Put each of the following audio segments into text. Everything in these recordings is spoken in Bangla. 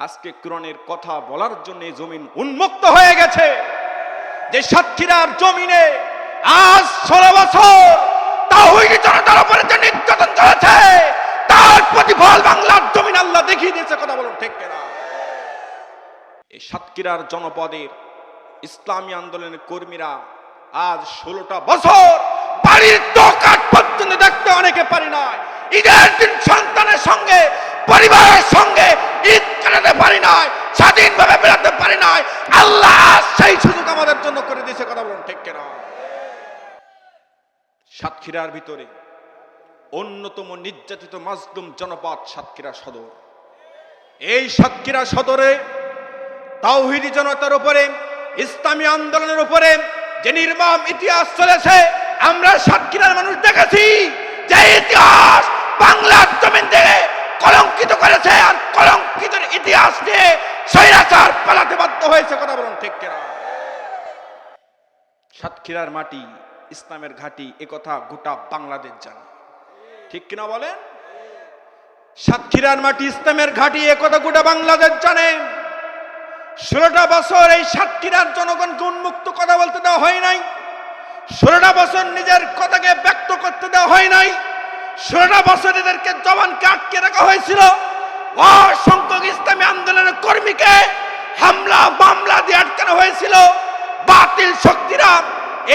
আজকে কোরআনের কথা বলার জন্য জমিন উন্মুক্ত হয়ে গেছে। যে সাতক্ষীরার জমিনে আজ 16 বছর তাওহীদি জনতার উপরে যে নির্যাতন চলেছে, তার প্রতিফল বাংলার জমিন আল্লাহ দেখিয়ে দিয়েছে। কথা বলুন ঠিক কিনা? এই সাতক্ষীরার জনপদের ইসলামী আন্দোলনের কর্মীরা আজ 16টা বছর বাড়ির দোকান পর্যন্ত দেখতে অনেকে পারি না। ঈদের দিন সন্তানের সঙ্গে পরিবারের সঙ্গে ঈদ কাটাতে পারি না, স্বাধীনভাবে বেড়াতে পারি না। আল্লাহ সেই সুযোগ আমাদের জন্য করে দিয়েছে। কথা বলুন ঠিক কিনা? সাতক্ষীরার ভিতরে অন্যতম নির্যাতিত মাজলুম জনপদ সাতক্ষীরা সদর। এই সাতক্ষীরা সদরে তাওহীদি জনতার উপরে, ইসলামী আন্দোলনের উপরে যে নির্মম ইতিহাস চলেছে, আমরা সাতক্ষীরার মানুষ দেখেছি। যে ইতিহাস বাংলার জমিন থেকে কলঙ্কিত করেছে, আর কলঙ্কিত ইতিহাস নিয়ে স্বৈরাচার পালাতে বাধ্য হয়েছে। কথা বলুন ঠিক কিনা? সাতক্ষীরার মাটি ইসলামের ঘাঁটি, একথা গোটা বাংলাদেশ জানে। ঠিক কিনা বলেন? সাতক্ষীরার মাটি ইসলামের ঘাঁটি, একথা গোটা বাংলাদেশ জানে। 16টা বছর এই সাতক্ষীরার জনগণকে উন্মুক্ত কথা বলতে দেওয়া হয় নাই। 16টা বছর নিজের কথাকে ব্যক্ত করতে দেওয়া হয় নাই। 16টা বছর এদেরকে জবানকে আটকে রাখা হয়েছিল। অসংখ্য ইসলামী আন্দোলনের কর্মীকে হামলা মামলা দিয়ে আটকানো হয়েছিল। বাতিল শক্তিরা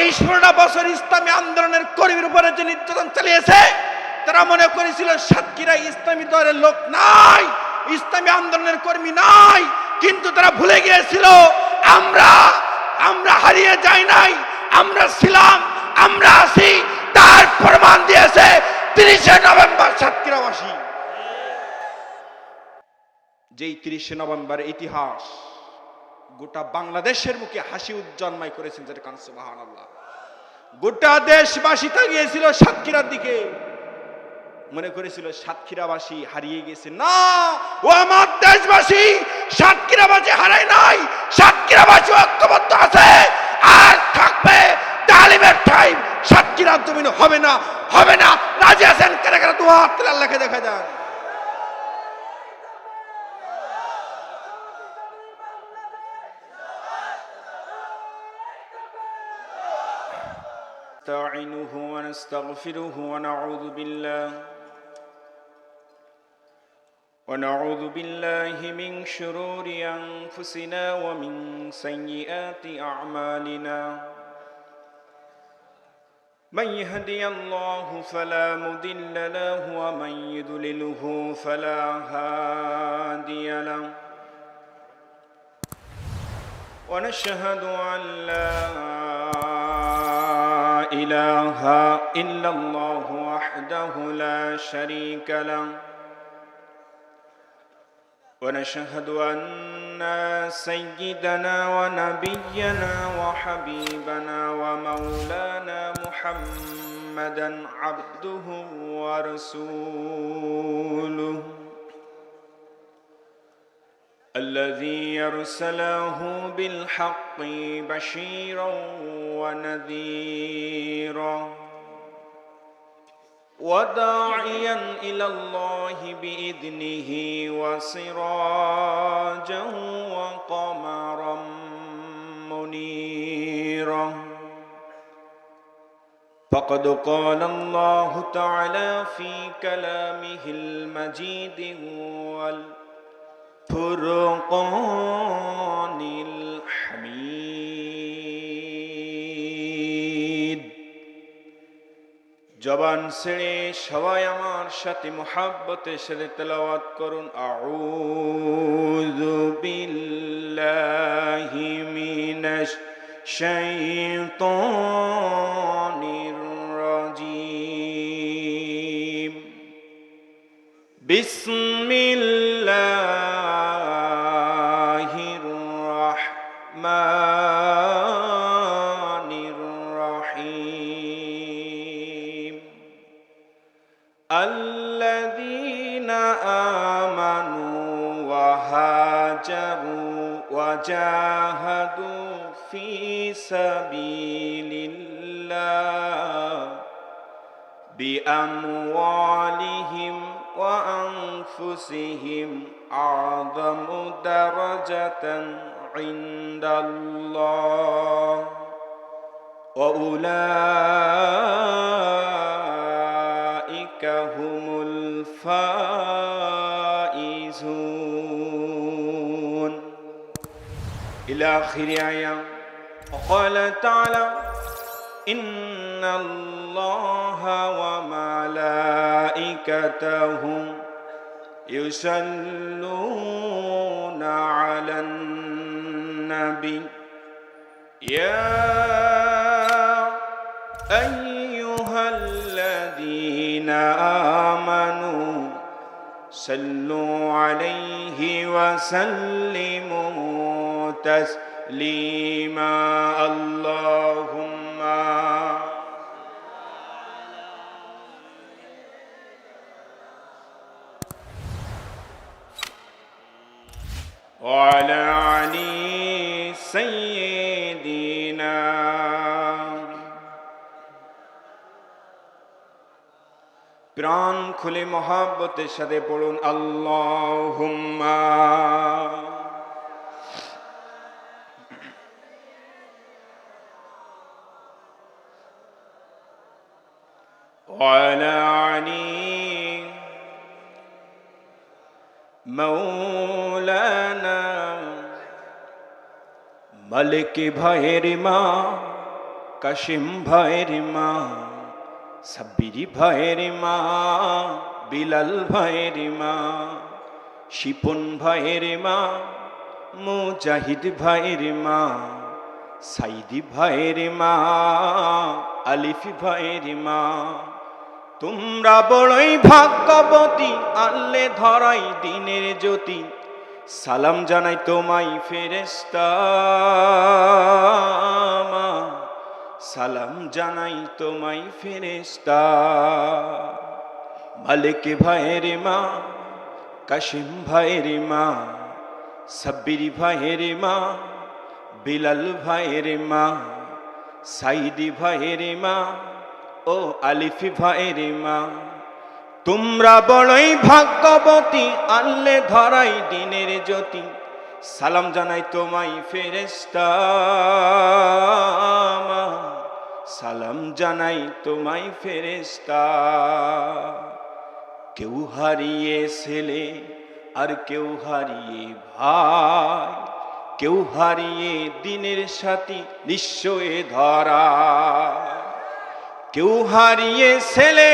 এই 16টা বছর ইসলামী আন্দোলনের কর্মীর উপরে যে নির্যাতন চালিয়েছে, তারা মনে করেছিল সাতক্ষীরায় ইসলামী দলের লোক নাই, ইসলামী আন্দোলনের কর্মী নাই। কিন্তু তারা ভুলে গিয়েছিল আমরা হারিয়ে যাই নাই, আমরা ছিলাম, আমরা আছি। তার প্রমাণ দিয়েছে 30শে নভেম্বর সাতক্ষীরাবাসী। যেই 30শে নভেম্বর ইতিহাস গোটা বাংলাদেশের মুখে হাসি উজ্জন্মায় করেছেন। যেটা কান সুবহানাল্লাহ। গোটা দেশবাসী তাকিয়েছিল সাতক্ষীরার দিকে, মনে করেছিল সাতক্ষীরাবাসী হারিয়ে গেছে। না, ও আমার দেশবাসী, সাতক্ষীরাবাসী হারায় নাই, সাতক্ষীরাবাসী ঐক্যবদ্ধ আছে আর থাকবে। তালিমের টাইম সাতক্ষীরার জমিন হবে না, হবে না। রাজি আছেন? কারা কারা দোয়া হাতে আল্লাহকে দেখা যান। نستعينه ونستغفره ونعوذ بالله من شرور أنفسنا ومن سيئات أعمالنا. من يهدي الله فلا مضل له ومن يضلله فلا هادي له. ونشهد أن لا إله إلا الله وحده لا شريك له. ونشهد أن سيدنا ونبينا وحبيبنا ومولانا محمدا عبده ورسوله الذي أرسله بالحق بشيرا ونذيرا وداعيا إلى الله بإذنه وسراجا وقمرا منيرا. فقد قال الله تعالى في كلامه المجيد والفرقان الحميد. জবান ছেড়ে সবাই আমার সাথে মুহাব্বতের সাথে তেলাওয়াত করুন। আউযু বিল্লাহি মিনাশ শাইতানির রাজীম। বিসমিল্লাহির রাহমানির রাহিম। الذين آمنوا وهاجروا وجاهدوا في سبيل الله بأموالهم وأنفسهم أعظم درجة عند الله وأولئك هم الفائزون إلى آخر آية. وقال تعالى إن الله وملائكته يصلون على النبي يا أيها الذين آمنوا صلوا عليه وسلموا تسليما اللهم وعلى علي سيدنا প্রাণ খুলে মহব্বতের সাথে পড়ুন আল্লাহুম্মা وعلى علي مولانا মালিক ভাইয়ের মা কাশিম ভাইয়ের মা সাব্বির ভাইয়ের মা বিলাল ভাইয়ের মা শিপন ভাইয়ের মা মুজাহিদ ভাইয়ের মা সাইদি ভাইয়ের মা আলিফ ভাইয়ের মা তোমরা বড়ই ভাগ্যবতী আল্লে ধরাই দিনের জ্যোতি সালাম জানাই তোমায় ফেরেশতা সালাম জানাই তোমায় ফেরেশতা মালিক ভাইয়ের মা কাশিম ভাইয়ের মা সাব্বির ভাইয়ের মা বিলাল ভাইয়ের মা সাইদি ভাইয়ের মা ও আলিফ ভাইয়ের মা তোমরা বড়ই ভাগ্যবতী আল্লে ধরাই দিনের জ্যোতি সালাম জানাই তোমায় ফেরেশতা সালাম জানাই তোমায় ফেরেশতা কেউ হারিয়ে ছেলে আর কেউ হারিয়ে ভাই কেউ হারিয়ে দিনের সাথী নিশ্চয় ধরা কেউ হারিয়ে ছেলে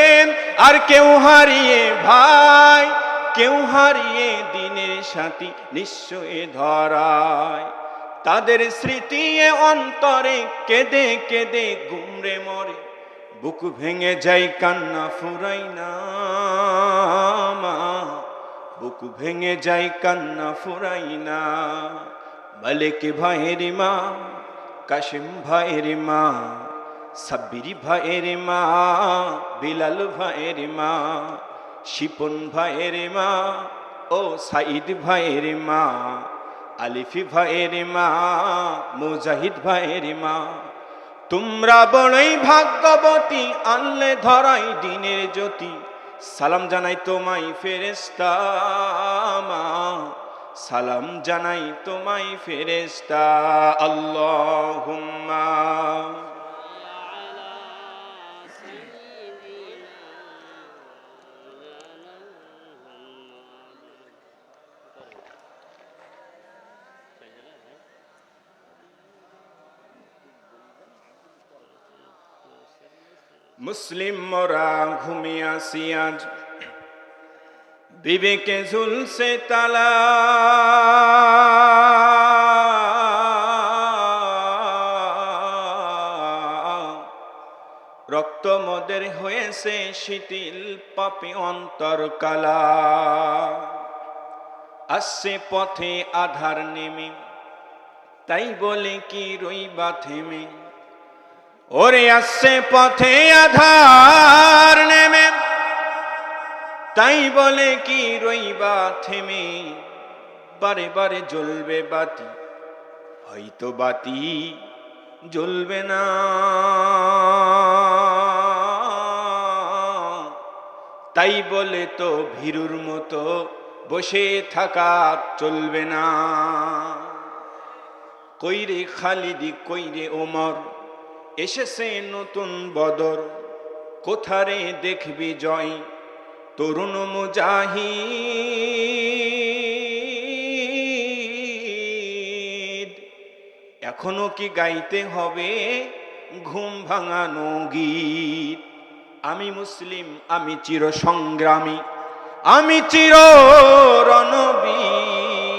আর কেউ হারিয়ে ভাই কেউ হারিয়ে দিনের সাথী নিশ্চয় ধরায় তাদের স্মৃতি অন্তরে কেঁদে কেঁদে গুমরে মরে বুক ভেঙে যায় কান্না ফুরাই না মা বুক ভেঙে যায় কান্না ফুরাই না মালিক ভাইয়ের মা কাশিম ভাইয়ের মা সাব্বির ভাইয়ের মা বিলাল ভাইয়ের মা শিপন ভাইয়ের মা ও সাইদ ভাইয়ের মা আলিফ ভাইয়ের মা মুজাহিদ ভাইয়ের মা তোমরা বড়ই ভাগ্যবতী আনলে ধরাই দিনের জ্যোতি সালাম জানাই তোমায় ফেরেশতা মা সালাম জানাই তোমায় ফেরেশতা আল্লাহুম্মা মুসলিম মোরা ঘুমিয়ে আসি আজ বিবেকে ঝুলছে তালা রক্ত মদের হয়েছে শিথিল পাপে অন্তর কালা আসছে পথে আধার নেমে তাই বলে কি রইবা থেমে ওরে আসছে পথে আধার নেমে তাই বলে কি রইবা থেমে বারে বারে জ্বলবে বাতি হয়তো বাতি জ্বলবে না তাই বলে তো ভীরুর মতো বসে থাকা চলবে না। কইরে খালিদি কইরে ওমর, এসেছে নতুন বদর, কোথারে দেখবি জয় তরুণ মুজাহিদ। এখনো কি গাইতে হবে ঘুম ভাঙানো গীত? আমি মুসলিম, আমি চির সংগ্রামী, আমি চির রণবীর,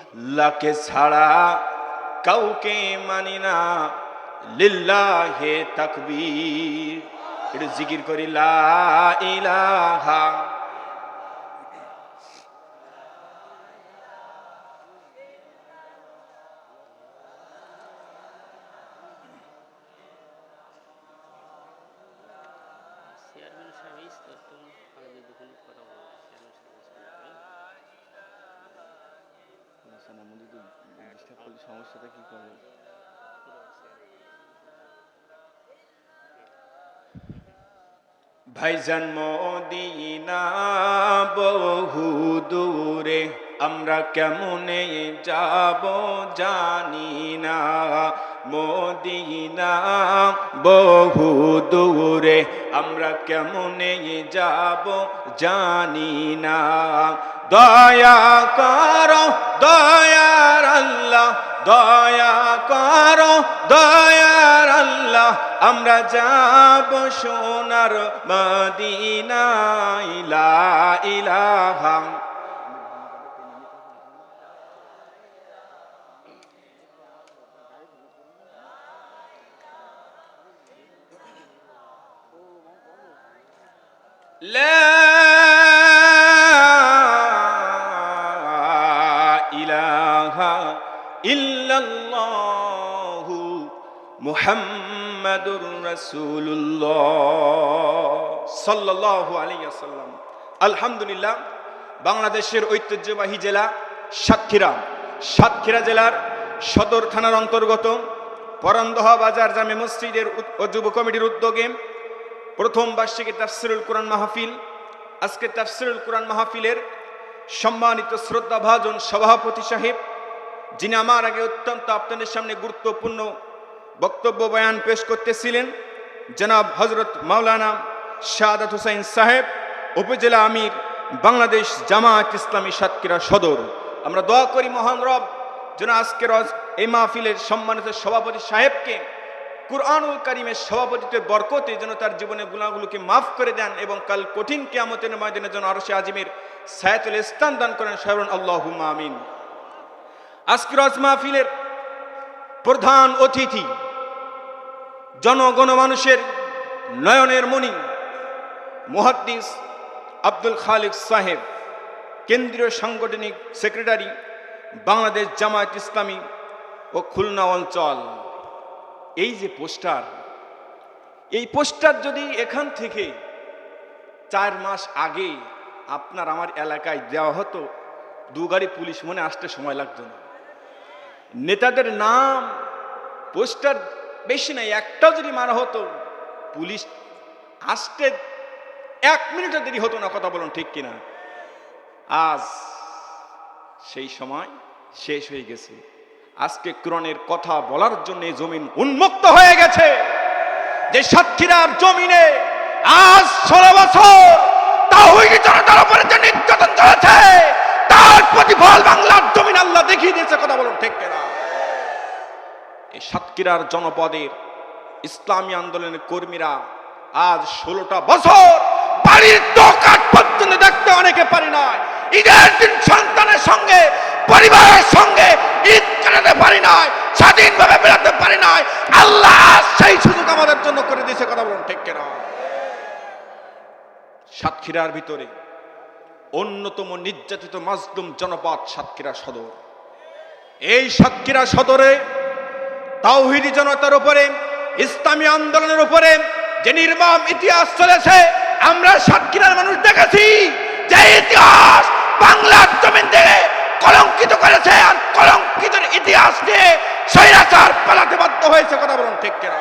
আল্লাহকে ছাড়া কাউকে মানি না, লিল্লাহে তাকবীর। একটু জিকির করি লা ইলাহা। সমস্যাটা কি করবে? ভাইজান মদিনা বহু দূরে, আমরা কেমনে যাব জানি না। মদিনা বহু দূরে, আমরা কেমনে যাব জানি না। দয়া করো দয়ার আল্লাহ, দয়া করো দয়ার আল্লাহ, আমরা যাব সোনার মদিনা। লা ইলাহা। লা ইলাহা ইল্লাল্লাহু মুহাম্মাদুর রাসূলুল্লাহ সাল্লাল্লাহু আলাইহি ওয়াসাল্লাম। আলহামদুলিল্লাহ, বাংলাদেশের ঐতিহ্যবাহী জেলা সাতক্ষীরা, সাতক্ষীরা জেলার সদর থানার অন্তর্গত পরান্দহা বাজার জামে মসজিদের ও যুব কমিটির উদ্যোগে প্রথম বার্ষিকী তাফসিরুল কোরআন মাহফিল। আজকে তাফসিরুল কোরআন মাহফিলের সম্মানিত শ্রদ্ধাভাজন সভাপতি সাহেব, যিনি আমার আগে অত্যন্ত আপনাদের সামনে গুরুত্বপূর্ণ বক্তব্য বয়ান পেশ করতেছিলেন, জনাব হজরত মাওলানা শাহাদাত হুসাইন সাহেব, উপজেলা আমির, বাংলাদেশ জামায়াত ইসলামী সাতক্ষীরা সদর। আমরা দোয়া করি মহান রব যেন আজকের এই মাহফিলের সম্মানিত সভাপতি সাহেবকে কুরআনুল কারীমের সভাপতিত্বের বরকতে যেন তার জীবনের গুনাহগুলোকে মাফ করে দেন এবং কাল কঠিন কিয়ামতের ময়দানে যেন আরশে আজিমের ছায়াতলে স্থান দান করেন। সায়রুন আল্লাহুম্মা আমিন। আজকের মাহফিলের প্রধান অতিথি, জনগণ মানুষের নয়নের মণি, মুহাদ্দিস আব্দুল খালিক সাহেব, কেন্দ্রীয় সাংগঠনিক সেক্রেটারি, বাংলাদেশ জামায়াত ইসলামী ও খুলনা অঞ্চল। এই যে পোস্টার, এই পোস্টার যদি এখান থেকে 4 মাস আগে আপনার আমার এলাকায় দেওয়া হতো, 2 গাড়ি পুলিশ মনে আসতে সময় লাগতো না। নেতাদের নাম পোস্টার বেশি নাই, একটাও যদি মারা হতো পুলিশ আসতে 1 মিনিটও দেরি হতো না। কথা বলুন ঠিক কিনা? আজ সেই সময় শেষ হয়ে গেছে। আজকে কোরআনের কথা বলার জন্য জমিন উন্মুক্ত হয়ে গেছে। যে সাতক্ষীরার জমিনে আজ 16 বছর তাওহীদি জনতার উপরে যে নির্যাতন চলেছে, তার প্রতিফল বাংলার জমিন আল্লাহ দেখিয়ে দিয়েছে। কথা বলুন ঠিক কিনা? এই সাতক্ষীরার জনপদের ইসলামী আন্দোলনের কর্মীরা আজ 16টা বছর বাড়ির দোকান পর্যন্ত দেখতে অনেকে পারি না। ঈদের দিন সন্তানের সঙ্গে, পরিবারের সঙ্গে ঈদ কাটাতে পারি নাই, স্বাধীনভাবে বেড়াতে পারি নাই। আল্লাহ সেই সুযোগ আমাদের জন্য করে দিয়েছে। কথা বলুন ঠিক কিনা? সাতক্ষীরার ভিতরে অন্যতম নির্যাতিত মাজলুম জনপদ সাতক্ষীরা সদর। এই সাতক্ষীরা সদরে তাওহীদি জনতার উপরে, ইসলামী আন্দোলনের উপরে যে নির্মম ইতিহাস চলেছে, আমরা সাতক্ষীরার মানুষ দেখেছি। যে ইতিহাস বাংলার জমিন থেকে কলঙ্কিত করেছে, আর কলঙ্কিতের ইতিহাস নিয়ে স্বৈরাচার পালাতে বাধ্য হয়েছে। কথা বলুন ঠিক কিনা?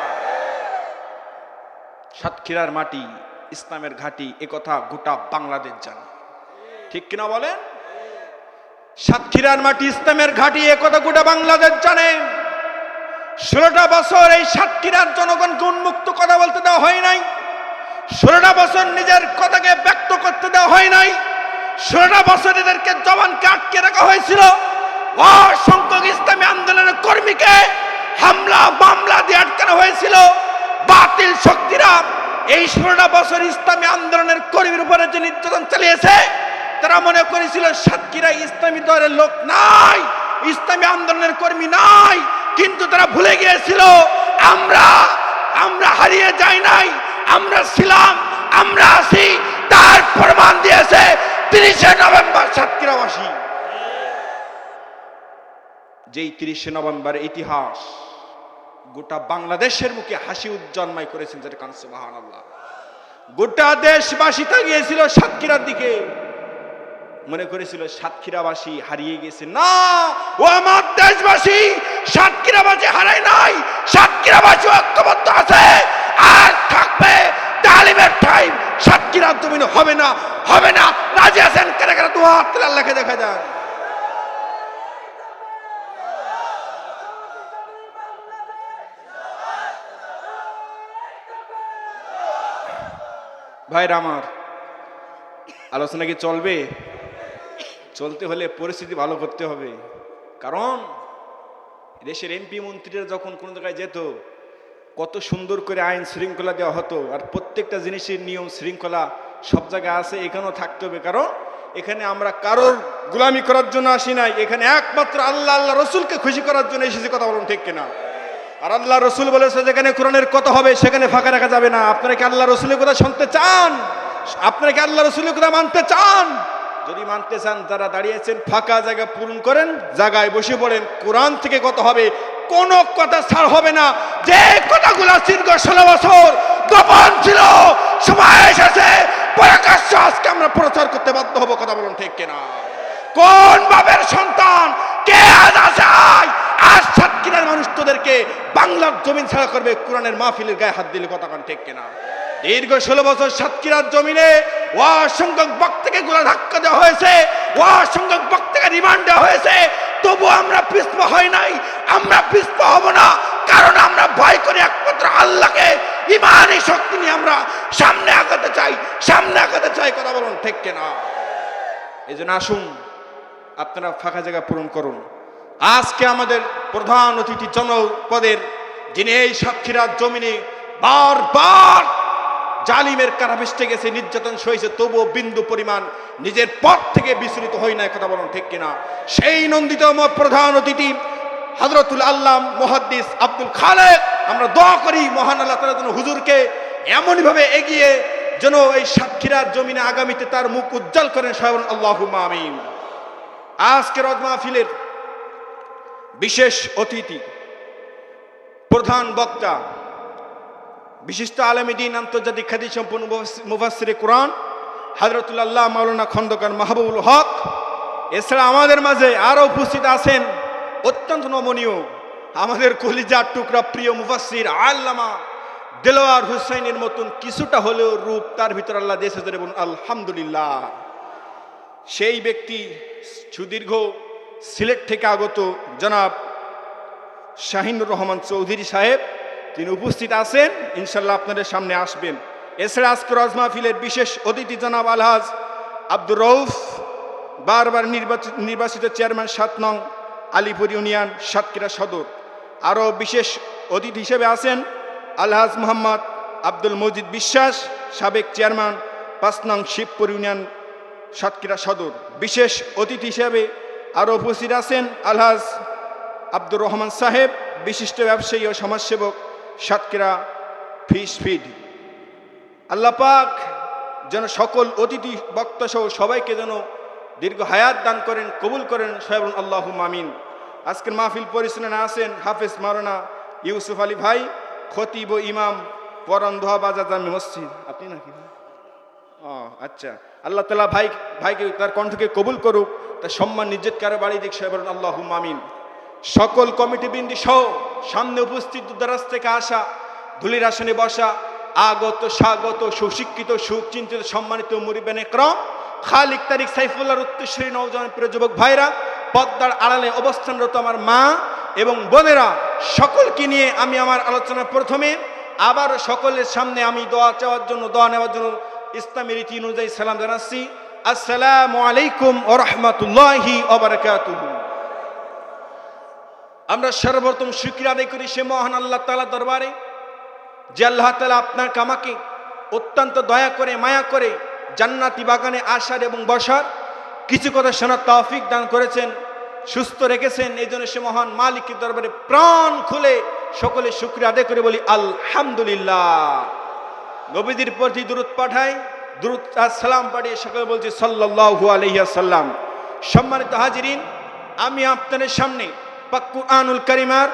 সাতক্ষীরার মাটি ইসলামের ঘাঁটি, একথা গোটা বাংলাদেশ জানে। ঠিক কিনা বলেন? সাতক্ষীরার মাটি ইসলামের ঘাঁটি, এ কথা গোটা বাংলাদেশ জানে। 16টা বছর এই সাতক্ষীরার জনগণকে উন্মুক্ত কথা বলতে দেওয়া হয় নাই। 16টা বছর নিজের কথাকে ব্যক্ত করতে দেওয়া হয় নাই। 16টা বছর এদেরকে জবানকে আটকে রাখা হয়েছিল। অসংখ্য ইসলামী আন্দোলনের কর্মীকে হামলা মামলা দিয়ে আটকানো হয়েছিল। বাতিল শক্তিরা এই 16টা বছর ইসলামী আন্দোলনের কর্মীর উপরে যে নির্যাতন চালিয়েছে, তারা মনে করেছিল সাতক্ষীরা ইসলামী দলের লোক নাই, ইসলামী আন্দোলনের কর্মী নাই। কিন্তু তারা ভুলে গিয়েছিল আমরা হারিয়ে যাই নাই, আমরা ছিলাম, আমরা আছি। তার প্রমাণ দিয়েছে 30শে নভেম্বর সাতক্ষীরাবাসী। যেই 30শে নভেম্বর ইতিহাস গোটা বাংলাদেশের মুখে হাসি উজ্জন্মাই করেছেন, যেটা কান সুবহানাল্লাহ। গোটা দেশবাসী তাকিয়েছিল সাতক্ষীরার দিকে, মনে করেছিল সাতক্ষীরাবাসী হারিয়ে গেছে। না, ও আমার দেশবাসী, সাতক্ষীরাবাসী হারায় নাই, সাতক্ষীরাবাসী ঐক্যবদ্ধ আছে আর থাকবে। তালিমের টাইম সাতক্ষীরার জমিনে হবে না, হবে না। রাজি আছেন? কারা কারা দোয়া হাতে আল্লাহকে দেখা যান। ভাইরা আমার, আলোচনা কি চলবে? চলতে হলে পরিস্থিতি ভালো করতে হবে। কারণ দেশের এমপি মন্ত্রীরা যখন কোনো জায়গায় যেত, কত সুন্দর করে আইন শৃঙ্খলা দেওয়া হতো। আর প্রত্যেকটা জিনিসের নিয়ম শৃঙ্খলা সব জায়গায় আছে, এখানেও থাকতে হবে। কারণ এখানে আমরা কারোর গোলামি করার জন্য আসি নাই, এখানে একমাত্র আল্লাহ রসুলকে খুশি করার জন্য এসেছি। কথা বলুন ঠিক কিনা? আর আল্লাহ রসুল বলেছে যেখানে কোরআনের কথা হবে সেখানে ফাঁকা রাখা যাবে না। আপনারা কি আল্লাহ রসুলের কথা শুনতে চান? আপনারা কি আল্লাহ রসুলের কথা মানতে চান? যদি মানতে চান, যারা দাঁড়িয়েছেন ফাঁকা জায়গা পূরণ করেন, জায়গায় বসে পড়েন। কোরআন থেকে কথা হবে, কোন কথা ছাড় হবে না। যে কথাগুলো দীর্ঘ 16 বছর গোপন ছিল, সময় এসেছে প্রকাশ্য আজকে আমরা প্রচার করতে বাধ্য হব। কথা বলুন ঠিক কিনা? কোন বাবের সন্তান কে আজ আসায় আজ সাতক্ষীরার মানুষ তোদেরকে বাংলার জমিন ছাড়া করবে কোরআনের মাহফিলের গায়ে হাত দিলে? কথা কান ঠিক কিনা? দীর্ঘ 16 বছর সাতক্ষীরার জমিনে অসংখ্য বক্তাকে গোলা ধাক্কা দেওয়া হয়েছে, অসংখ্য বক্তাকে রিমান্ড দেওয়া হয়েছে। তবু আমরা পিছপা হয় নাই, আমরা পিছপা হব না। কারণ আমরা ভয় করি একমাত্র আল্লাহকে। ইমানি শক্তি নিয়ে আমরা সামনে আগাতে চাই, সামনে আগাতে চাই। কথা বলুন ঠিক কিনা? এই জন্য আসুন, আপনারা ফাঁকা জায়গা পূরণ করুন। আজকে আমাদের প্রধান অতিথি জনপদের, যিনি এই সাতক্ষীরার জমিনে বারবার জালিমের কারাভেস্টে গেছে, নির্যাতন সইছে, তবুও বিন্দু পরিমাণ নিজের পথ থেকে বিচলিত হয় না। কথা বলুন ঠিক কিনা? সেই নন্দিত প্রধান অতিথি হযরতুল আল্লাহ মুহাদ্দিস আব্দুল খালেক, আমরা দোয়া করি মহান আল্লাহ তাআলা যেন হুজুরকে এমনভাবে এগিয়ে যেন এই সাতক্ষীরার জমিনে আগামীতে তার মুখ উজ্জ্বল করেন। সবাই বলুন আল্লাহুম্মা আমিন। আজকের মাহফিলের বিশেষ অতিথি, প্রধান বক্তা, বিশিষ্ট আলেম দ্বীন, আন্তর্জাতিক খ্যাতি সম্পন্ন মুফাসসিরে কোরআন হযরতুল আল্লাহ মাওলানা খন্দকার মাহবুবুল হক। এছাড়া আমাদের মাঝে আরো উপস্থিত আছেন অত্যন্ত নমনীয় আমাদের কলিজার টুকরা প্রিয় মুফাসসির আল্লামা দেলোয়ার হুসাইনের মতন কিছুটা হলেও রূপ তার ভিতর আল্লাহ দিয়েছে। বলুন আলহামদুলিল্লাহ। সেই ব্যক্তি সুদীর্ঘ সিলেট থেকে আগত জনাব শাহিনুর রহমান চৌধুরী সাহেব, তিনি উপস্থিত আছেন, ইনশাল্লাহ আপনাদের সামনে আসবেন। এছাড়া আজকের মাহফিলের বিশেষ অতিথি জনাব আলহাজ আব্দুর রউফ, বারবার নির্বাচিত চেয়ারম্যান 7 নং আলিপুর ইউনিয়ন সাতক্ষীরা সদর। আরও বিশেষ অতিথি হিসেবে আছেন আলহাজ মোহাম্মদ আব্দুল মজিদ বিশ্বাস, সাবেক চেয়ারম্যান 5 নং শিবপুর ইউনিয়ন সাতক্ষীরা সদর। বিশেষ অতিথি হিসেবে আরও উপস্থিত আছেন আলহাজ আব্দুর রহমান সাহেব, বিশিষ্ট ব্যবসায়ী ও সমাজসেবক, সাতক্ষীরা ফিশ ফিড। আল্লাহ পাক যেন সকল অতিথি বক্তা সহ সবাইকে যেন দীর্ঘ হায়াত দান করেন, কবুল করেন। সবাই বলুন আল্লাহুম্মা আমিন। আজকের মাহফিল পরিচালনা আছেন হাফেজ মাওলানা ইউসুফ আলী ভাই, খতিব ও ইমাম পরন্দোহা বাজার জামে মসজিদ। আপনি নাকি? আচ্ছা, আল্লাহ তাআলা ভাইকে তার কণ্ঠকে কবুল করুক, তার সম্মান নিজ্জত কারো বাড়ি দিক। সবাই বলুন আল্লাহুম্মা আমিন। সকল কমিটি বৃন্দি সহ সামনে উপস্থিত দূরদরাজ থেকে আসা, ধুলির আসনে বসা, আগত স্বাগত সুশিক্ষিত সুচিন্তিত সম্মানিত মুরিদানে ইকরাম, খালিক তারিক সাইফুল্লাহর উত্তরসূরি নওজোয়ান প্রিয় যুবক ভাইরা, পর্দার আড়ালে অবস্থানরত আমার মা এবং বোনেরা, সকলকে নিয়ে আমি আমার আলোচনার প্রথমে আবার সকলের সামনে আমি দোয়া চাওয়ার জন্য, দোয়া নেওয়ার জন্য ইসলামী রীতি অনুযায়ী সালাম জানাচ্ছি। আসসালামু আলাইকুম ওয়া রাহমাতুল্লাহি ওয়া বারাকাতুহু। আমরা সর্বপ্রথম শুকরিয়া আদায় করি সে মহান আল্লাহ তাআলা দরবারে, যে আল্লাহ তাআলা আপনাকে আমাকে অত্যন্ত দয়া করে মায়া করে জান্নাতি বাগানে আসার এবং বসার, কিছু কথা শোনার তৌফিক দান করেছেন, সুস্থ রেখেছেন। এই জন্য সে মহান মালিকের দরবারে প্রাণ খুলে সকলে শুকরিয়া আদায় করে বলি আলহামদুলিল্লাহ। নবীদের প্রতি দুরূদ পাঠাই, দুরূদ আর সালাম পাঠিয়ে সকলে বলছি সাল্লাল্লাহু আলাইহি ওয়াসাল্লাম। সম্মানিত হাজিরিন, আমি আপনাদের সামনে পাক কুরআনুল কারীমের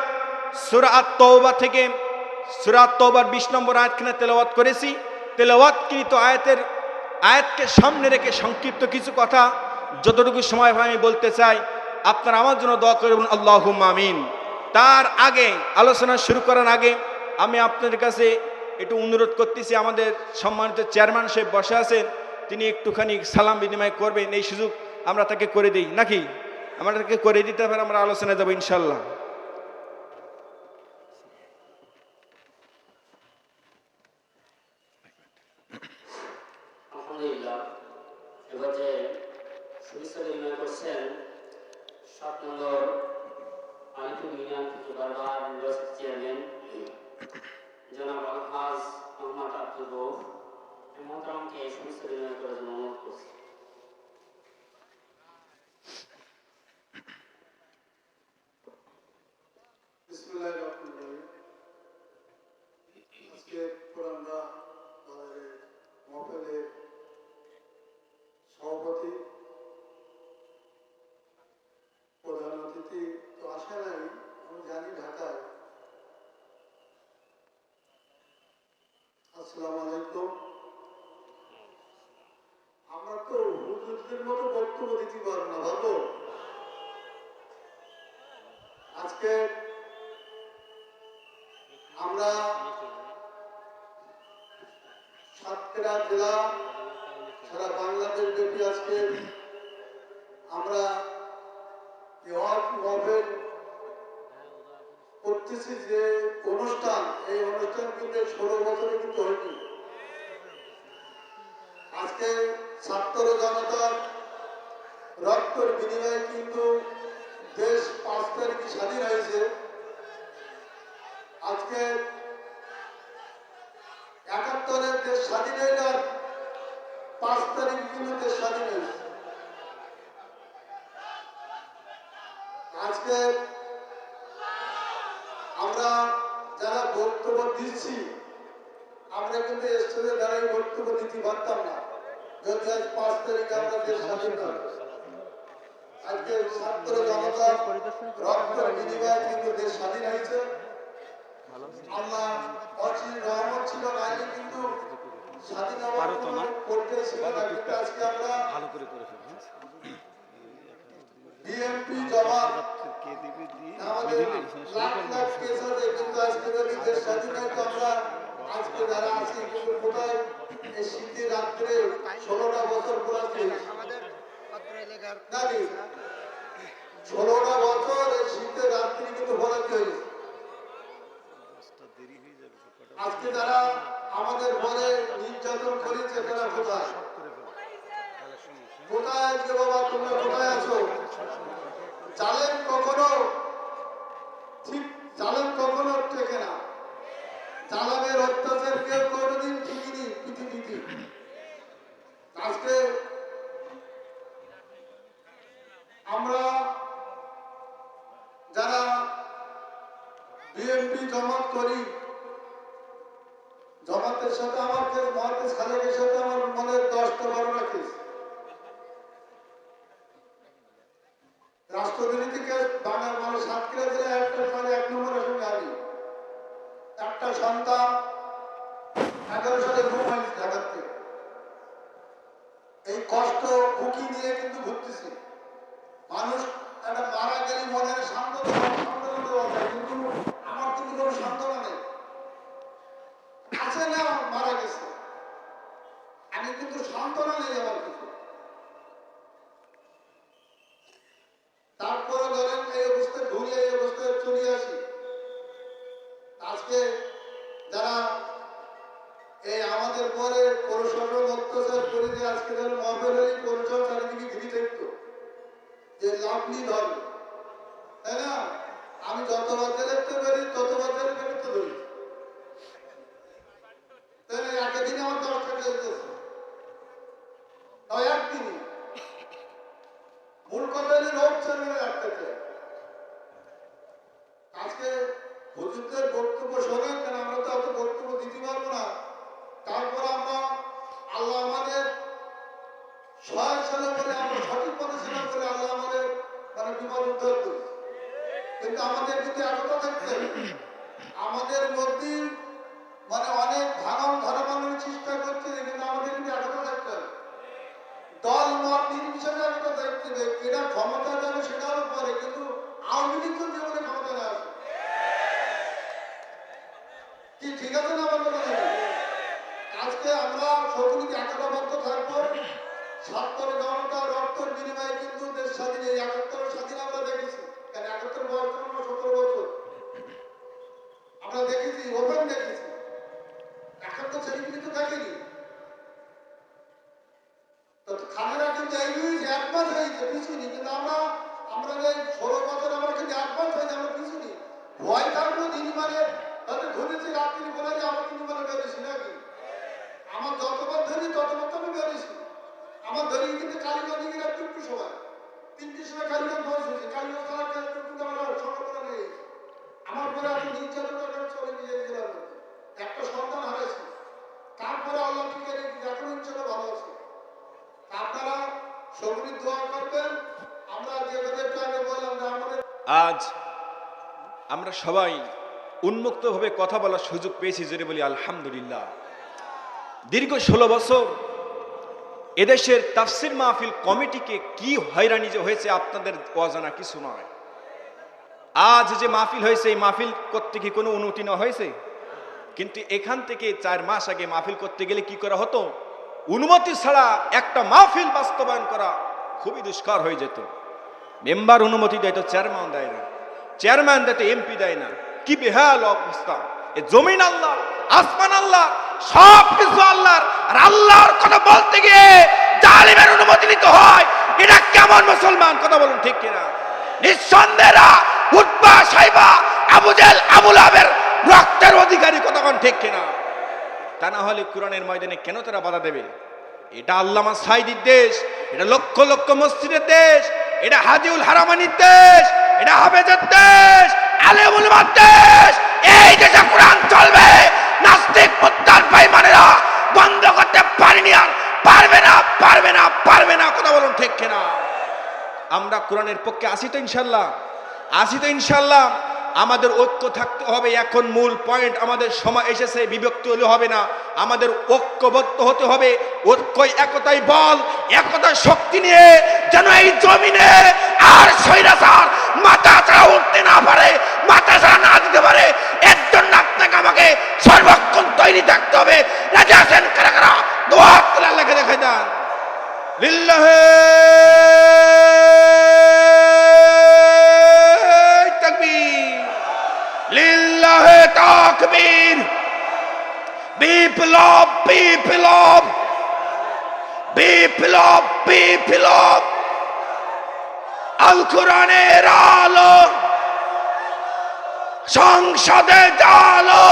সূরা আত-তাওবা থেকে সূরা আত-তাওবার 20 নম্বর আয়াতখানা তেলাওয়াত করেছি। তেলাওয়াতকৃত আয়াতকে সামনে রেখে সংক্ষিপ্ত কিছু কথা যতটুকু সময় হয় আমি বলতে চাই। আপনারা আমার জন্য দোয়া করবেন, আল্লাহুম্মা আমিন। তার আগে, আলোচনা শুরু করার আগে আমি আপনাদের কাছে একটু অনুরোধ করতেছি, আমাদের সম্মানিত চেয়ারম্যান সাহেব বসে আছেন, তিনি একটুখানি সালাম বিনিময় করবেন। এই সুযোগ আমরা তাকে করে দিই নাকি? আমাদেরকে করে দিতে পারে, আমরা আলোচনায় যাবো ইনশাল্লাহ। আলহামদুলিল্লাহ। এবার যে সুবিচার নির্ণয় করছেন 7 নম্বর আলিপুর ইউনিয়ন থেকে বারবার নির্বাচিত চেয়ারম্যান জনাব আলহাজ মোহাম্মদ আব্দুল রউফ মোহতারামকে সুবিচার নির্ণয় করার জন্য অনুরোধ করছি। বিসমিল্লাহির রহমানির রহিম। আজকে আমরা আমাদের মহফিলের সভাপতি প্রধান অতিথি তো আসে নাই, আমি জানি ঢাকায়। আসসালামু আলাইকুম। আমরা তো হুজুরদের মতো বক্তব্য দিতে পারবো না, ভালো। আজকে আমরা সাতক্ষীরা জেলা সারা বাংলাদেশ ব্যাপী আজকে আমরা করতেছি যে অনুষ্ঠান, এই অনুষ্ঠান কিন্তু 16 বছরে কিন্তু হয়নি। আজকে ছাত্র জনতার রক্তের বিনিময়ে কিন্তু দেশ 5 তারিখে স্বাধীন হয়েছে। আজকে 71-এর দেশ স্বাধীন হইল, 5 তারিখ কিন্তু দেশ স্বাধীন হয়েছে। আজকে আমরা যারা বক্তব্য দিচ্ছি, আমরা কিন্তু স্টেজে দাঁড়িয়ে বক্তব্য দিতে পারতাম না যদি আজ 5 তারিখে আমরা দেশ স্বাধীন হই। আজকে ছাত্র জনতা রক্তের বিনিময়ে কিন্তু দেশ স্বাধীন হয়েছে। আল্লাহ অচির রহমত ছিল, নাইলে কিন্তু স্বাধীন করতে ছিল না। কিন্তু আজকে আমরা বিএনপি জামাত আমাদের লাখ লাখ কেস আছে, কিন্তু আজকে যদি দেশ স্বাধীন হয় তো আমরা আজকে যারা আছি কিন্তু কোথায়? এই শীতের রাত্রে 16টা বছর পড়াচ্ছি নাকি? 16টা বছর এই শীতের রাত্রি কিন্তু পড়াচ্ছি হয়েছে। আজকে যারা আমাদের ঘরে নির্যাতন করেছে তারা কোথায়? কোথায় আজকে বাবা, তোমরা কোথায় আছো? জালেম কখনো ঠিক, জালেম কখনো টেকে না। জালেমের অত্যাচার কেউ কোনোদিন টিকিনি পৃথিবীতে। আজকে আমরা যারা বিএনপি জামাত করি, জামাতের সাথে আমার মহাদেশ খালেকের সাথে আমার মনে 10-12টা কেস। রাষ্ট্রবিরোধী কেস বাংলার মানুষ সাতক্ষীরা জেলায় একটা মানে 1 নম্বরের সঙ্গে আমি একটা সন্তান 11 সালে ঘুম হয়েছে ঢাকার থেকে। এই কষ্ট বুকি নিয়ে কিন্তু ঘুরতেছি। মানুষ একটা মারা গেলে মনে হয় সান্ত্বনা দেওয়া যায়, কিন্তু আমার কিন্তু কোনো সান্ত্বনা নেই। আছে না মারা গেছে, আমি কিন্তু সান্ত্বনা নেই আমার কিছু। তারপরে ধরেন এই অবস্থায় ঘুরিয়ে এই অবস্থায় চলে আসি। আজকে যারা এই আমাদের পরে পৌরসভার অত্যাচার করে যে আজকে যারা মহাবেলের পৌরসভা চারিদিকে ঘিরে থাকতো যে লাভলি ধর্ম, তাই না? আমি যত বাচ্চা দেখতে পারি তত বাচ্চার বেরোতে ধরি, তাই না? একদিনে আমার 10 টাকা চলতেছে, তাও একদিনই। মূল কথা হলে রোগ চালিয়ে রাখতে চাই। আজকে হুজুরদের বক্তব্য শোনেন, কেন আমরা তো অত বক্তব্য দিতে পারবো না। তারপর আমরা আল্লাহ আমাদের সহায় ছিল বলে, আমরা সঠিক পথে ছিলাম বলে আল্লাহ আমাদের মানে বিপদ উদ্ধার করি। কিন্তু আমাদের যদি একতা থাকতে হবে, আমাদের মধ্যে মানে অনেক ভাঙন ধরাবানোর চেষ্টা করছে, কিন্তু আমাদের কিন্তু একতা থাকতে হবে। দল মত নির্বিশেষে একতা থাকতে হবে। এরা ক্ষমতা যাবে সেটাও পরে, কিন্তু আওয়ামী লীগ তো জীবনে ক্ষমতা না আসে। কি ঠিক আছে না আমার কথা? আজকে আমরা সকলকে একতাবদ্ধ থাকবো। ৭০ জনতা রক্তের বিনিময়ে কিন্তু দেশ স্বাধীন, এই ৭১ স্বাধীন আমরা দেখেছি। কেন ৭১ বয়স তখন ১৭ বছর আমরা দেখেছি, ওপেন দেখেছি। এখন তো ছেলেগুলি তো দেখেনি। তো খালেরা কিন্তু এই হয়েছে, অ্যাডভান্স হয়েছে, পিছুনি। কিন্তু আমরা যে ১৬ বছর আমরা কিন্তু অ্যাডভান্স হয়েছে, আমরা পিছুনি। ভয় থাকবো দিন মানে তাদের ধরেছি রাত্রি বলে যে আমার কিন্তু মানে বেরোছি নাকি, আমার যতবার ধরি ততবার তো আমি বেরোছি। আমার ধরি কিন্তু কালীগঞ্জে গেলাম ৩টির সময়, ৩টির সময় কালীগঞ্জ পৌঁছেছি। কালীগঞ্জ তারা কিন্তু আমরা সকালবেলা নিয়ে গেছি। আমার পরে আমি নির্যাতন করে চলে নিয়ে গেলাম, একটা সন্তান হারাইছি। তারপরে আল্লাহ ঠিক রেখেছি, এখন ইনশাল্লাহ ভালো আছে। আপনারা সকলে দোয়া করবেন। আমরা যে কথাটা আগে বললাম যে আমাদের আজ আমরা সবাই উন্মুক্তভাবে কথা বলার সুযোগ পেয়েছি, জোরে বলি আলহামদুলিল্লাহ। দীর্ঘ 16 বছর এদেশের তাফসির মাহফিল কমিটিকে কি হয়রানি যে হয়েছে আপনাদের অজানা কিছু নয়। আজ যে মাহফিল হয়েছে, এই মাহফিল করতে কি কোনো অনুমতি নেওয়া হয়েছে? কিন্তু এখান থেকে 4 মাস আগে মাহফিল করতে গেলে কি করা হতো? অনুমতি ছাড়া একটা মাহফিল বাস্তবায়ন করা খুবই দুষ্কর হয়ে যেত। মেম্বার অনুমতি দেয় তো চেয়ারম্যান দেয় না, চেয়ারম্যান দেয় তো এমপি দেয় না। কি বেহাল অবস্থা! এ জমিন আল্লাহ, আসমান আল্লাহ, সব কিছু আল্লাহর। আর আল্লাহর কথা বলতে গিয়ে জালিমের অনুমতি নিতে হয়, এটা কেমন মুসলমান? কথা বলুন ঠিক কিনা? নিঃসন্দেহরা উতবা সাইবা আবু জেহেল আবু লাহাবের রক্তের অধিকারী, কথা কোন ঠিক কিনা? তা না হলে কোরআনের ময়দানে কেন তারা বাধা দেবে? এটা আল্লামা সাইদির দেশ, এটা লক্ষ লক্ষ মসজিদের দেশ, এটা হাজিউল হারামানির দেশ, এটা হাফেজের দেশ, আলেমুল উলামার দেশ। এই দেশে কোরআন চলবে। নাস্তিক মুত্তার বেঈমানেরা বন্ধ করতে পারেনি, আর পারবে না, পারবে না, পারবে না। কথা বলুন ঠিক কিনা? আমরা কোরআনের পক্ষে আছি তো ইনশাল্লাহ, আছি তো ইনশাল্লাহ। আমাদের ঐক্য থাকতে হবে। এখন মূল পয়েন্ট, আমাদের সময় এসেছে, বিভক্তি হলে হবে না, আমাদের ঐক্যবদ্ধ হতে হবে। ঐক্যই একতাই বল, একতার শক্তি নিয়ে যেন এই জমিনে আর স্বৈরাচার মাথা ছাড়া উঠতে না পারে, মাথা ছাড়া না দিতে পারে। এর জন্য আপনাকে আমাকে সর্বক্ষণ তৈরি থাকতে হবে। রাজা আছেন কারা কারা? দোয়া করে আল্লাহকে দেখাই দেন। লিল্লাহে লিল্লাহে তাকবীর। বিপ্লব, বিপ্লব, বিপ্লব, বিপ্লব। আল কোরআনের আলো সংসদে জালো।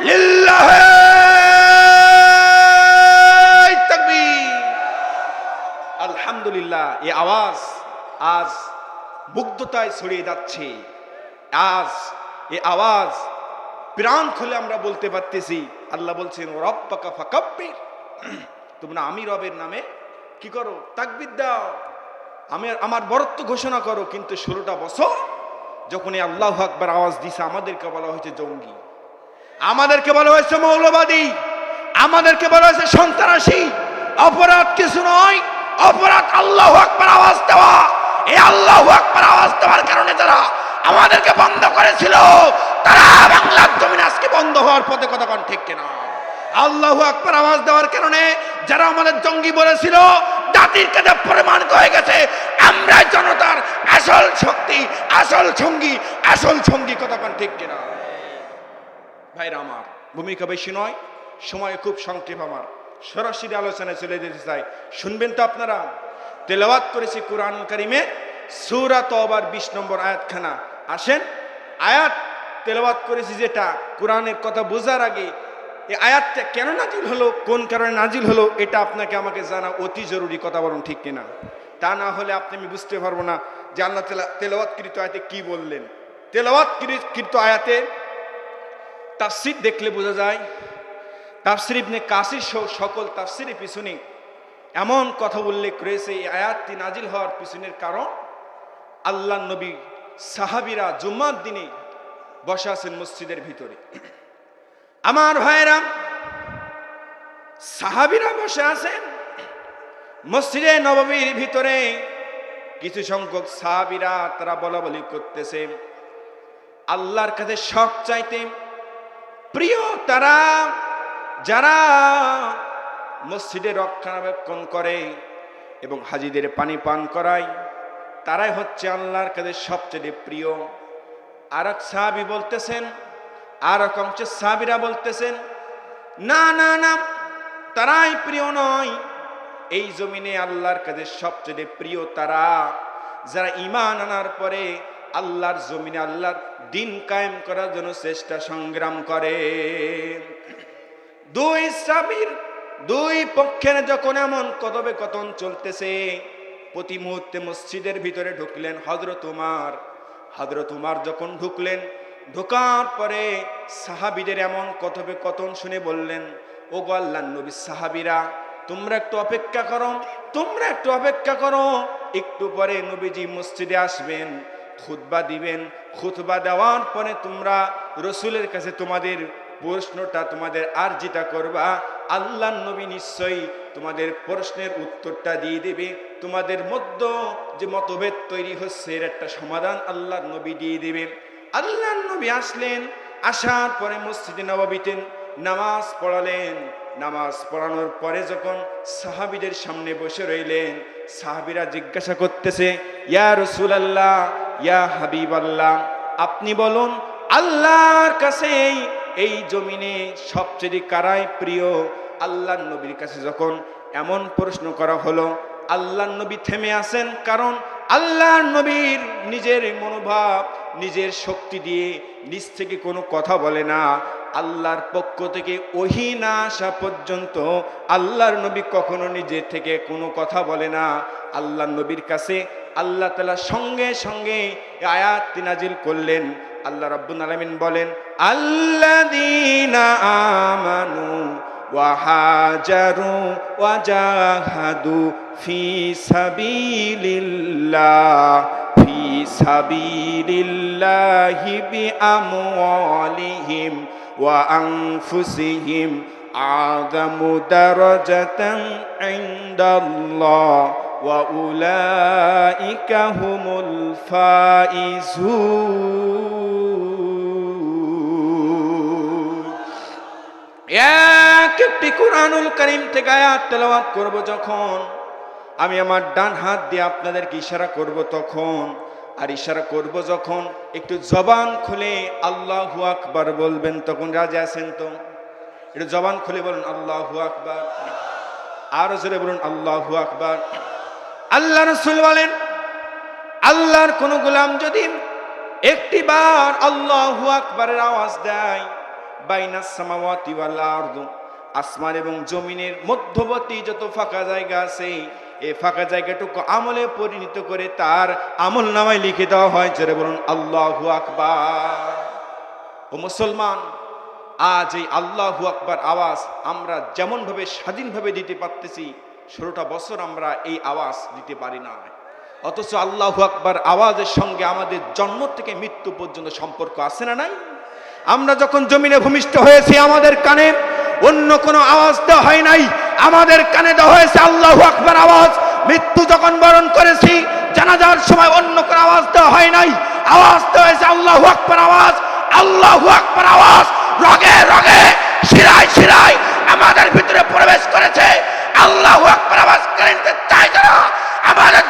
লিল্লাহে তাকবীর। আলহামদুলিল্লাহ। এই আওয়াজ আজ মুগ্ধতায় ছড়িয়ে যাচ্ছে। আজ এই আওয়াজ প্রাণ খুলে আমরা বলতে পারতেছি। আল্লাহ বলছেন রব্বাকা ফাকাব্বির, তোমরা আমি রবের নামে কি করো? তাকবীর দাও, আমি আমার বরত্ব ঘোষণা করো। কিন্তু 16টা বছর যখন এই আল্লাহু আকবার আওয়াজ দিছে, আমাদেরকে বলা হয়েছে জঙ্গি, আমাদেরকে বলা হয়েছে মৌলবাদী, আমাদেরকে বলা হয়েছে সন্ত্রাসী। অপরাধ কিছু নয়, অপরাধ আল্লাহু আকবার আওয়াজ দেওয়া। এই আল্লাহু আকবার আওয়াজ দেওয়ার কারণে যারা আমাদেরকে বন্ধ করেছিল, তারা বাংলার জমিন আজকে বন্ধ হওয়ার পথে। কথা কোন ঠিক কিনা? আল্লাহু আকবার আওয়াজ দেওয়ার কারণে যারা আমাদের জঙ্গি বলেছিল, জাতির কাছে প্রমাণিত হয়ে গেছে আমরা জনতার আসল শক্তি, আসল সঙ্গী, আসল সঙ্গী। কথা কোন ঠিক কিনা ভাইরা আমার? ভূমিকা বেশি নয়, সময় খুব সংক্ষেপ আমার, সরাসরি আলোচনায় চলে যেতে চাই। শুনবেন তো আপনারা? তেলাওয়াত করেছি কুরআনুল কারীমে সূরা তওবার 20 নম্বর আয়াতখানা। আসেন, আয়াত তেলাওয়াত করেছি যেটা কোরআনের কথা বোঝার আগে এই আয়াতটা কেন নাজিল হলো, কোন কারণে নাজিল হলো, এটা আপনাকে আমাকে জানা অতি জরুরি। কথা বলুন ঠিক কিনা? তা না হলে আমি বুঝতে পারবো না যে আল্লাহ তাআলা তেলাওয়াতকৃত আয়াতে কি বললেন। তেলাওয়াতকৃত আয়াতে তাফসীর দেখলে বোঝা যায়, তাফসীর ইবনে কাসির সহ সকল তাফসীরের পিছনে এমন কথা উল্লেখ রয়েছে এই আয়াতটি নাজিল হওয়ার পিছনের কারণ আল্লাহর নবী সাহাবীরা জুম্মার দিনে বসে আছেন মসজিদের ভিতরে। আমার ভাইরা, সাহাবীরা বসে আছেন মসজিদে নববীর ভিতরে। কিছু সংখ্যক সাহাবীরা তারা বলা বলি করতেছে আল্লাহর কাছে সব চাইতে প্রিয় তারা যারা মসজিদে রক্ষণাবেক্ষণ করে এবং হাজীদের পানি পান করায়, তারাই হচ্ছে আল্লাহর কাছে সবচেয়ে প্রিয়। আর এক সাহাবী বলতেছেন, আর এক অংশ সাহাবীরা বলতেছেন না না না, তারাই প্রিয় নয়। এই জমিনে আল্লাহর কাছে সবচেয়ে প্রিয় তারা যারা ঈমান আনার পরে আল্লাহর জমিনে আল্লাহর দিন কায়েম করার জন্য চেষ্টা সংগ্রাম করে। দুই সাহাবীর দুই পক্ষের যখন এমন কথোপকথন চলতেছে, প্রতি মুহূর্তে মসজিদের ভিতরে ঢুকলেন হযরত উমর যখন ঢুকলেন, ঢোকার পরে সাহাবীদের এমন কথোপকথন শুনে বললেন, ওগো আল্লাহর নবী, সাহাবীরা তোমরা একটু অপেক্ষা করো, একটু পরে নবীজি মসজিদে আসবেন, খুতবা দিবেন, খুতবা দেওয়ার পরে তোমরা রাসূলের কাছে তোমাদের প্রশ্নটা, তোমাদের আরজিটা করবা। আল্লাহর নবী নিশ্চয়ই তোমাদের প্রশ্নের উত্তরটা দিয়ে দেবে। তোমাদের মধ্যে যে মতভেদ তৈরি হচ্ছে এর একটা সমাধান আল্লাহর নবী দিয়ে দেবে। আল্লাহর নবী আসলেন, আসার পরে মসজিদে নববীতে নামাজ পড়ালেন। নামাজ পড়ানোর পরে যখন সাহাবীদের সামনে বসে রইলেন, সাহাবীরা জিজ্ঞাসা করতেছে, ইয়া রাসূলুল্লাহ, ইয়া হাবিবাল্লাহ, আপনি বলুন আল্লাহর কাছে এই জমিনে সবচেয়ে কারাই প্রিয়? আল্লাহর নবীর কাছে যখন এমন প্রশ্ন করা হলো, আল্লাহর নবী থেমে আসেন, কারণ আল্লাহর নবীর নিজের মনোভাব, নিজের শক্তি দিয়ে নিজ থেকে কোনো কথা বলে না। আল্লাহর পক্ষ থেকে ওহী না আসা পর্যন্ত আল্লাহর নবী কখনো নিজের থেকে কোনো কথা বলে না। আল্লাহর নবীর কাছে আল্লাহ তাআলা সঙ্গে সঙ্গে আয়াতটি নাজিল করলেন। আল্লাহ রাব্বুল আলামিন বলেন, আল্লাযীনা আমানু ওয়া হাজারু ওয়া জাহাদু ফি সাবিলিল্লাহি বিআমওয়ালিহিম ওয়া আনফুসিহিম আযামু দারাজাতান ইনদাল্লাহ ওয়া উলাইকা হুমুল ফাইজুন। একটি কুরআনুল কারীম থেকে আয়াত তেলাওয়াত করব যখন, আমি আমার ডান হাত দিয়ে আপনাদেরকে ইশারা করব তখন, আর ইশারা করব যখন একটু জবান খুলে আল্লাহু আকবার বলবেন, তখন রাজি আছেন তো? একটু জবান খুলে বলুন আল্লাহু আকবার, আরো জোরে বলুন আল্লাহু আকবার। আল্লাহ রাসূল বলেন, আল্লাহর কোন গোলাম যদি একটিবার আল্লাহু আকবারের আওয়াজ দেয়, বাইনাস সামাওয়াতি ওয়াল আরদ, আসমান এবং জমিনের মধ্যবর্তী যত ফাঁকা জায়গা আছে, এই ফাঁকা জায়গাটুকু আমলে পরিণত করে তার আমল নামায় লিখে দেওয়া হয়। জোরে বলুন আল্লাহু আকবার। ও মুসলমান, আজ এই আল্লাহু আকবার আওয়াজ আমরা যেমন ভাবে স্বাধীনভাবে দিতে পারতেছি, 16টা বছর আমরা এই আওয়াজ দিতে পারি না। অথচ আল্লাহু আকবার আওয়াজের সঙ্গে আমাদের জন্ম থেকে মৃত্যু পর্যন্ত সম্পর্ক আছে না নাই? আমরা যখন জমিনে ভূমিষ্ঠ হয়েছি, আমাদের কানে অন্য কোনো আওয়াজ দেওয়া হয় নাই, আমাদের কানে দেওয়া হয়েছে আল্লাহু আকবার আওয়াজ। মৃত্যু যখন বরণ করেছি, জানাজার সময় অন্য কোনো আওয়াজ দেওয়া হয় নাই, আওয়াজ দেওয়া হয়েছে আল্লাহু আকবার আওয়াজ। আল্লাহু আকবার আওয়াজ রগে রগে, শিরায় শিরায় আমাদের ভিতরে প্রবেশ করেছে। আল্লাহু আকবার আওয়াজ কারেন্টের চাই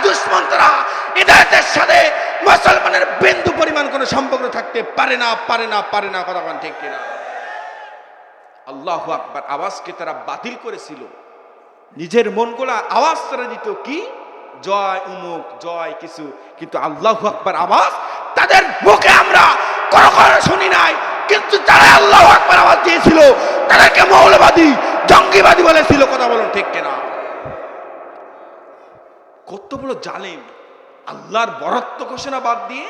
দুশ্মন তারা হিদায়াতের সাথে মুসলমানের বিন্দু পরিমাণ কোনো সম্পর্ক থাকতে পারে না, পারে না, পারে না। কথা বলেন ঠিক কিনা? আল্লাহু আকবার আওয়াজকে তারা বাতিল করেছিল, নিজের মনগুলা আওয়াজ তারা দিত কি জয় উমুক জয় কিছু, কিন্তু আল্লাহু আকবার আওয়াজ তাদের মুখে আমরা কখনো শুনি নাই। কিন্তু তারা আল্লাহু আকবার আওয়াজ দিয়েছিল, তাদেরকে মৌলবাদী জঙ্গিবাদী বলেছিল। কথা বলুন ঠিক কিনা? কত বড় জালেম, আল্লাহর বরত্ব ঘোষণা বাদ দিয়ে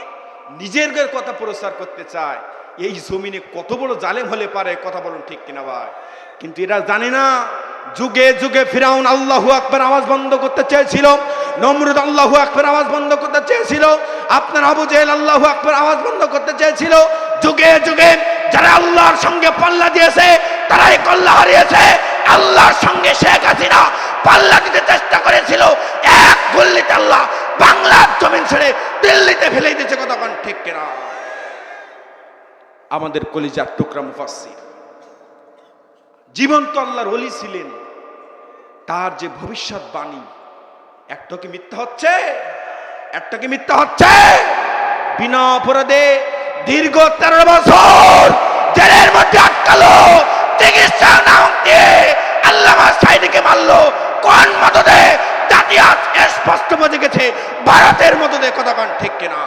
নিজের কথা প্রচার করতে চায়। এই জমিনে কত বড় জালেম হলে পারে। কথা বলুন ঠিক কিনা ভাই? কিন্তু এরা জানে না, যুগে যুগে ফিরাউন আল্লাহু আকবার আওয়াজ বন্ধ করতে চেয়েছিল, নমরুদ আল্লাহু আকবার আওয়াজ বন্ধ করতে চেয়েছিল, আপনার আবু জেহেল আল্লাহু আকবার আওয়াজ বন্ধ করতে চেয়েছিল। যুগে যুগে যারা আল্লাহর সঙ্গে পাল্লা দিয়েছে তারাই কল্লা হারিয়েছে। আল্লাহর সঙ্গে শেখ হাসিনা পাল্লা দিতে চেষ্টা করেছিল, এক গুল্লিতে আল্লাহ বাংলার জমিন ছেড়ে দিল্লিতে ফেলে দিয়েছে। কথা কোন ঠিক কিনা? আমাদের কলিজার টুকরা মুফাসসির জীবন্ত আল্লাহর ওলি ছিলেন, তার যে ভবিষ্যৎবাণী একটা কি মিথ্যা হচ্ছে? একটা কি মিথ্যা হচ্ছে? বিনা অপরাধে দীর্ঘ 13 বছর জেলের মধ্যে আটকালো, চিকিৎসা নাম দিয়ে আল্লামা সাইদিকে মারলো। কোন মদদে? জাতি আজ স্পষ্ট বুঝে গেছে ভারতের মদদে। কথা কোন ঠিক কিনা?